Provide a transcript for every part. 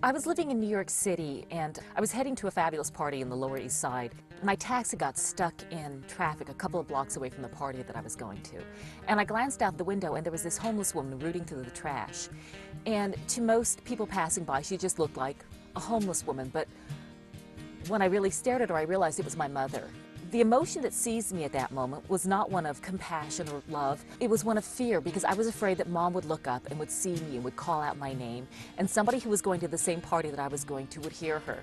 I was living in New York City, and I was heading to a fabulous party in the Lower East Side. My taxi got stuck in traffic a couple of blocks away from the party that I was going to. And I glanced out the window, and there was this homeless woman rooting through the trash. And to most people passing by, she just looked like a homeless woman. But when I really stared at her, I realized it was my mother. The emotion that seized me at that moment was not one of compassion or love. It was one of fear, because I was afraid that Mom would look up and would see me and would call out my name, and somebody who was going to the same party that I was going to would hear her.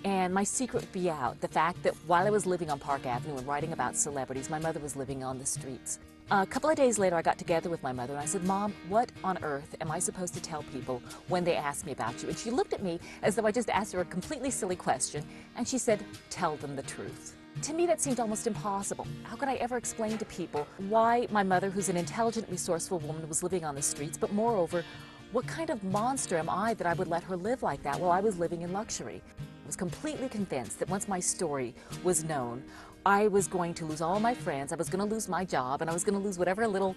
And my secret would be out, the fact that while I was living on Park Avenue and writing about celebrities, my mother was living on the streets. A couple of days later, I got together with my mother and I said, "Mom, what on earth am I supposed to tell people when they ask me about you?" And she looked at me as though I just asked her a completely silly question, and she said, "Tell them the truth." To me, that seemed almost impossible. How could I ever explain to people why my mother, who's an intelligent, resourceful woman, was living on the streets, but moreover, what kind of monster am I that I would let her live like that while I was living in luxury? I was completely convinced that once my story was known, I was going to lose all my friends, I was going to lose my job, and I was going to lose whatever little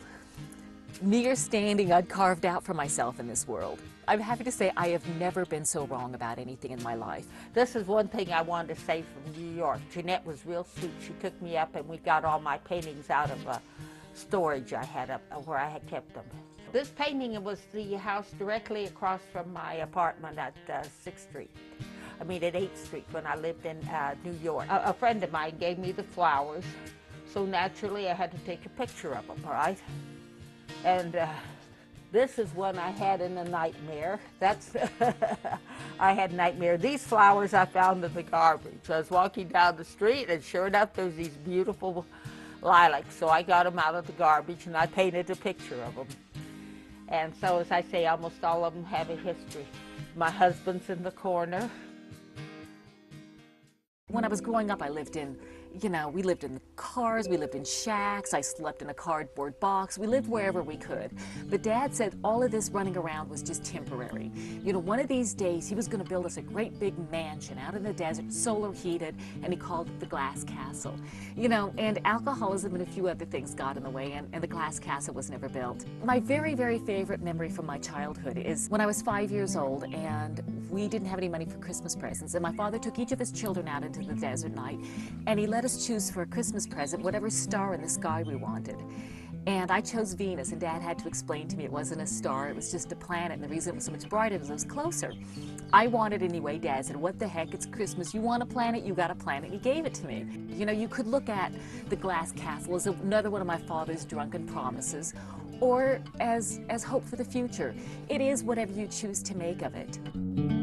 mere standing I'd carved out for myself in this world. I'm happy to say I have never been so wrong about anything in my life. This is one thing I wanted to say from New York. Jeannette was real sweet. She took me up and we got all my paintings out of storage I had up where I had kept them. This painting was the house directly across from my apartment at 6th Street. I mean at 8th Street when I lived in New York. A friend of mine gave me the flowers, so naturally I had to take a picture of them, right? And this is one I had in a nightmare. That's, I had a nightmare. These flowers I found in the garbage. I was walking down the street and sure enough there's these beautiful lilacs. So I got them out of the garbage and I painted a picture of them. And so as I say, almost all of them have a history. My husband's in the corner. When I was growing up, I lived in, we lived in cars, we lived in shacks, I slept in a cardboard box, we lived wherever we could. But Dad said all of this running around was just temporary. One of these days he was going to build us a great big mansion out in the desert, solar heated, and he called it the Glass Castle. And alcoholism and a few other things got in the way, and the Glass Castle was never built. My very, very favorite memory from my childhood is when I was 5 years old and we didn't have any money for Christmas presents, and my father took each of his children out into the desert night, and he let us choose for a Christmas present whatever star in the sky we wanted. And I chose Venus, and Dad had to explain to me it wasn't a star, it was just a planet, and the reason it was so much brighter was it was closer. I wanted it anyway. Dad said, "What the heck, it's Christmas, you want a planet, you got a planet," and he gave it to me. You could look at the Glass Castle as another one of my father's drunken promises, or as hope for the future. It is whatever you choose to make of it.